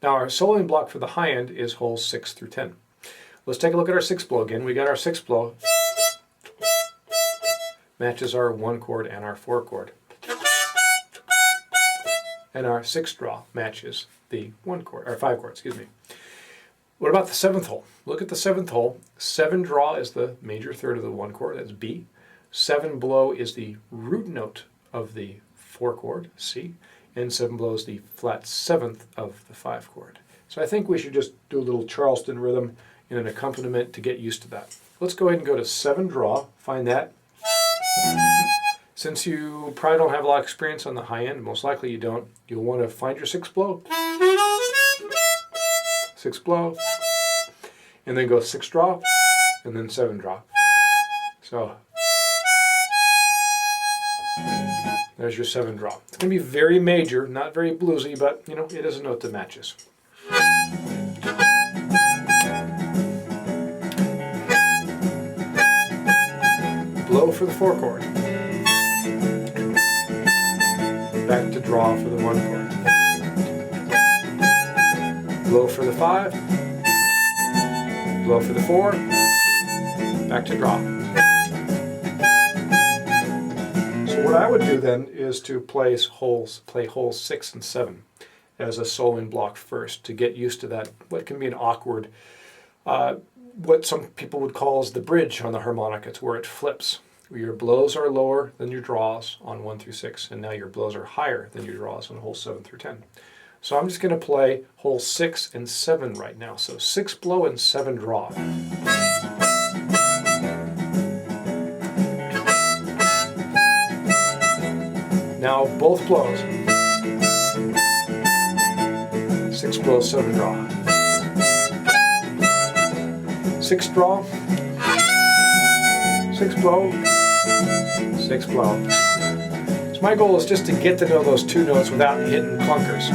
Now our soloing block for the high end is holes 6 through 10. Let's take a look at our 6th blow again. We got our 6th blow. Matches our 1 chord and our 4 chord. And our 6th draw matches the 1 chord, or 5 chord, excuse me. What about the 7th hole? Look at the 7th hole. 7 draw is the major third of the 1 chord, that's B. 7 blow is the root note of the 4 chord, C. And 7 blow is the flat 7th of the 5 chord. So I think we should just do a little Charleston rhythm in an accompaniment to get used to that. Let's go ahead and go to 7 draw, find that. Since you probably don't have a lot of experience on the high end, most likely you don't, you'll want to find your 6th blow. 6th blow, and then go 6 draw, and then 7 draw. So there's your 7 draw. It's going to be very major, not very bluesy, but you know, it is a note that matches. Blow for the 4 chord. Back to draw for the 1 chord. Blow for the 5. Blow for the 4. Back to draw. So what I would do then is to play holes 6 and 7 as a soloing block first to get used to that, what can be an awkward, what some people would call as the bridge on the harmonica. It's where it flips. Your blows are lower than your draws on 1 through 6, and now your blows are higher than your draws on holes 7 through 10. So I'm just going to play holes 6 and 7 right now. So 6 blow and 7 draw. Now both blows. 6 blow, 7 draw. 6 draw. 6 blow. 6 blow. So my goal is just to get to know those 2 notes without hitting clunkers.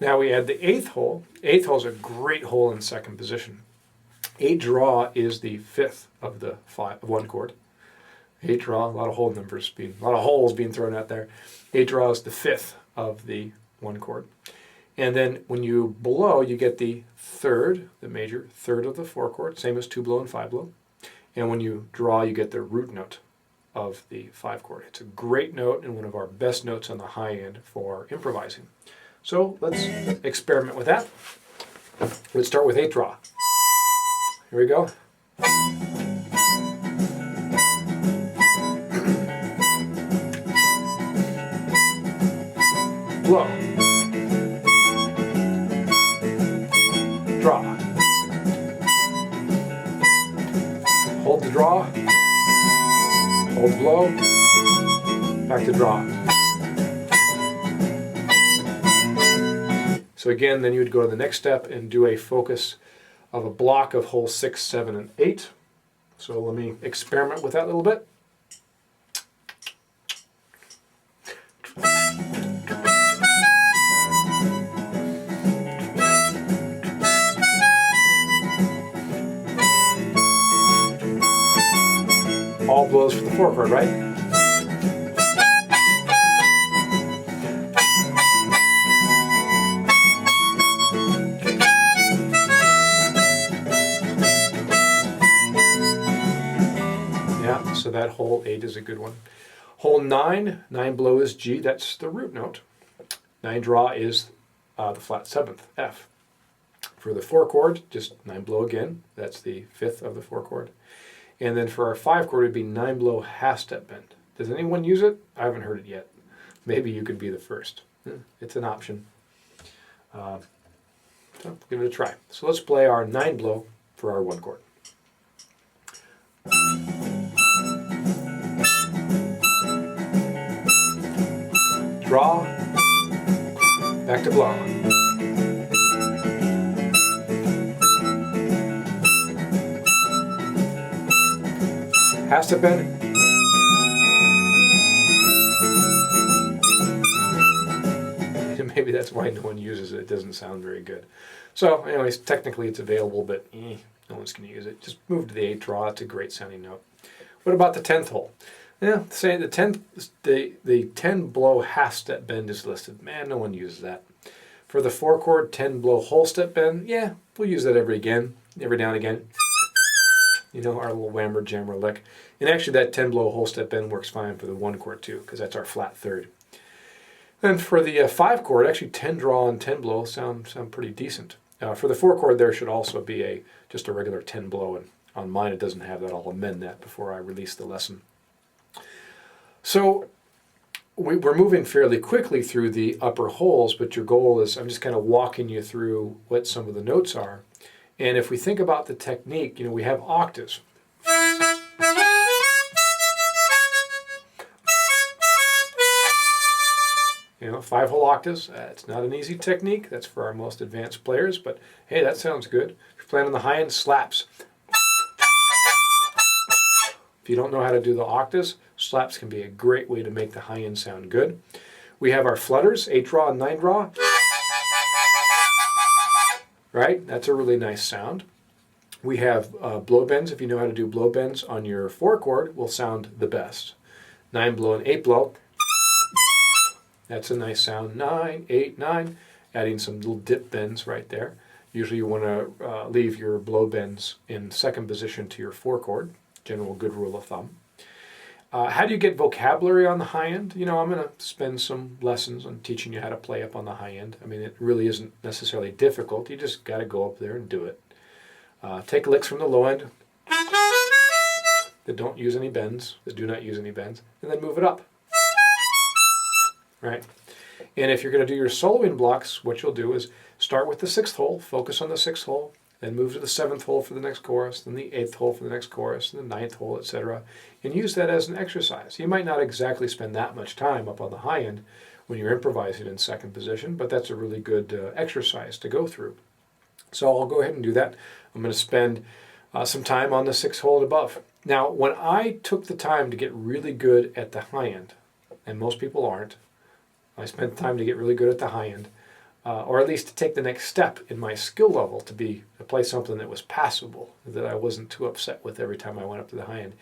Now we add the 8th hole. 8th hole is a great hole in 2nd position. 8 draw is the 5th of the 1 chord. 8 draw, a lot of holes being thrown out there. 8 draw is the 5th of the 1 chord. And then when you blow, you get the 3rd, the major 3rd of the 4 chord, same as 2 blow and 5 blow. And when you draw, you get the root note of the 5 chord. It's a great note and one of our best notes on the high end for improvising. So let's experiment with that. Let's start with 8 draw. Here we go. Blow. Draw. Hold the draw. Hold the blow. Back to draw. So again, then you would go to the next step and do a focus of a block of holes 6, 7, and 8. So let me experiment with that a little bit. All blows for the 4 chord, right? So that hole 8 is a good one. Hole 9, 9 blow is G, that's the root note. 9 draw is the flat 7th, F. For the 4 chord, just 9 blow again, that's the 5th of the 4 chord. And then for our 5 chord, it would be 9 blow half step bend. Does anyone use it? I haven't heard it yet. Maybe you could be the first. It's an option. So give it a try. So let's play our 9 blow for our 1 chord. Draw, back to blow. half-step bend. Maybe that's why no one uses it. It doesn't sound very good. So anyways, technically it's available, but no one's going to use it. Just move to the 8th draw. It's a great sounding note. What about the 10th hole? Yeah, say the 10 blow half step bend is listed. Man, no one uses that. For the 4 chord 10 blow whole step bend, yeah, we'll use that every now and again. You know, our little whammer jammer lick. And actually that 10 blow whole step bend works fine for the 1 chord too, because that's our flat third. Then for the 5 chord, actually 10 draw and 10 blow sound pretty decent. For the 4 chord, there should also be just a regular 10 blow, and on mine it doesn't have that. I'll amend that before I release the lesson. So we're moving fairly quickly through the upper holes, but your goal is, I'm just kind of walking you through what some of the notes are. And if we think about the technique, we have octaves. 5-hole octaves. It's not an easy technique. That's for our most advanced players, but hey, that sounds good. If you're playing on the high end, slaps. If you don't know how to do the octaves, slaps can be a great way to make the high end sound good. We have our flutters, 8 draw and 9 draw. Right? That's a really nice sound. We have blow bends. If you know how to do blow bends on your 4 chord, will sound the best. 9 blow and 8 blow. That's a nice sound. 9, 8, 9. Adding some little dip bends right there. Usually you want to leave your blow bends in second position to your 4 chord. General good rule of thumb. How do you get vocabulary on the high end? I'm going to spend some lessons on teaching you how to play up on the high end. I mean, it really isn't necessarily difficult. You just got to go up there and do it. Take licks from the low end that don't use any bends, that do not use any bends, and then move it up. Right? And if you're going to do your soloing blocks, what you'll do is start with the 6th hole, focus on the 6th hole, then move to the 7th hole for the next chorus, then the 8th hole for the next chorus, and the 9th hole, etc. And use that as an exercise. You might not exactly spend that much time up on the high end when you're improvising in second position, but that's a really good exercise to go through. So I'll go ahead and do that. I'm going to spend some time on the 6th hole and above. Now, when I took the time to get really good at the high end, and most people aren't, I spent time to get really good at the high end, or at least to take the next step in my skill level to play something that was passable, that I wasn't too upset with every time I went up to the high end,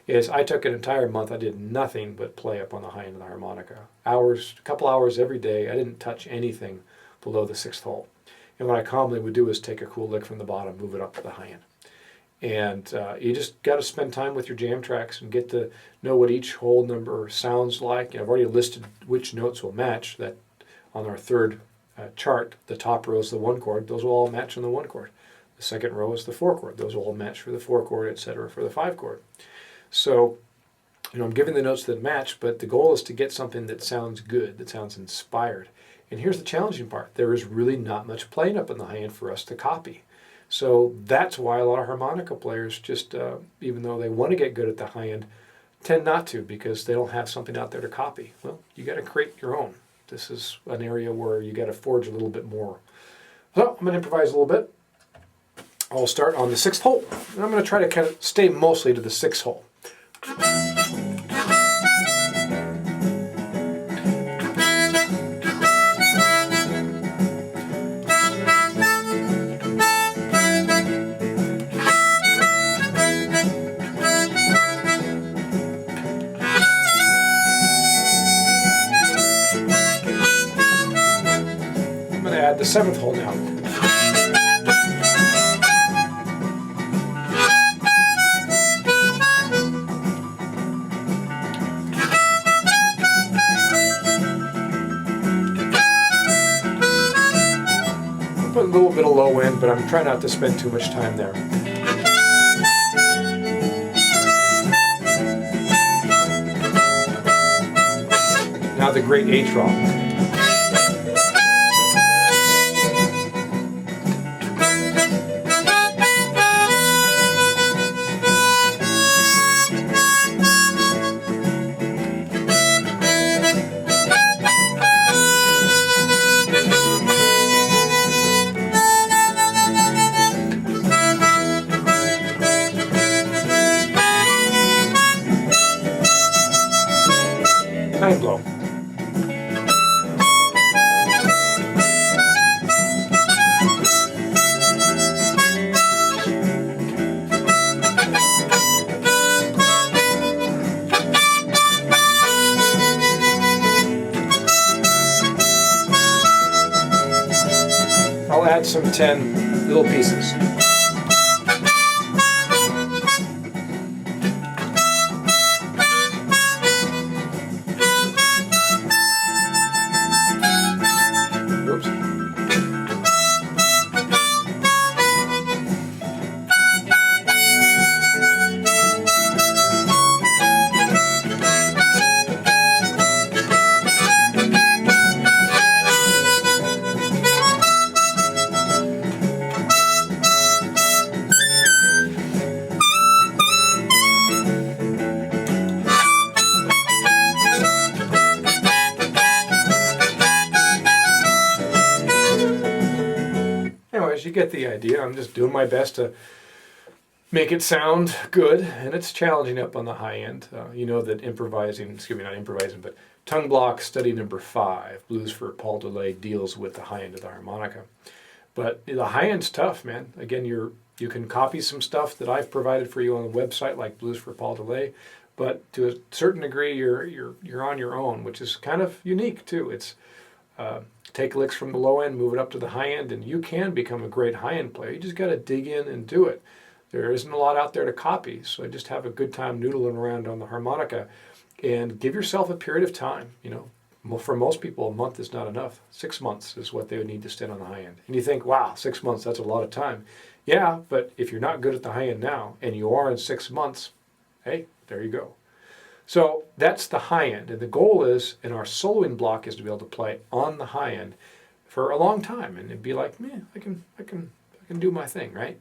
is I took an entire month, I did nothing but play up on the high end of the harmonica. A couple hours every day. I didn't touch anything below the 6th hole. And what I commonly would do is take a cool lick from the bottom, move it up to the high end. And you just got to spend time with your jam tracks and get to know what each hole number sounds like. I've already listed which notes will match. That on our third chart, the top row is the 1 chord. Those will all match on the 1 chord. The second row is the 4 chord. Those will all match for the 4 chord, etc. for the 5 chord. So, I'm giving the notes that match, but the goal is to get something that sounds good, that sounds inspired. And here's the challenging part. There is really not much playing up in the high end for us to copy. So that's why a lot of harmonica players just, even though they want to get good at the high end, tend not to because they don't have something out there to copy. Well, you got to create your own. This is an area where you got to forge a little bit more. So I'm going to improvise a little bit. I'll start on the 6th hole. And I'm going to try to kind of stay mostly to the 6th hole. The 7th hole now. I'll put a little bit of low end, but I'm trying not to spend too much time there. Now the great H draw. I'll add some 10 little pieces. Oops. Anyways, you get the idea. I'm just doing my best to make it sound good, and it's challenging up on the high end. You know that but tongue block study number 5, Blues for Paul DeLay, deals with the high end of the harmonica. But the high end's tough, man. Again, you can copy some stuff that I've provided for you on the website, like Blues for Paul DeLay, but to a certain degree, you're on your own, which is kind of unique too. It's take licks from the low end, move it up to the high end, and you can become a great high-end player. You just got to dig in and do it. There isn't a lot out there to copy, so just have a good time noodling around on the harmonica and give yourself a period of time. You know, for most people, a month is not enough. 6 months is what they would need to stand on the high end. And you think, wow, 6 months, that's a lot of time. Yeah, but if you're not good at the high end now, and you are in 6 months, hey, there you go. So that's the high end, and the goal is, in our soloing block, is to be able to play on the high end for a long time, and it'd be like, man, I can do my thing, right?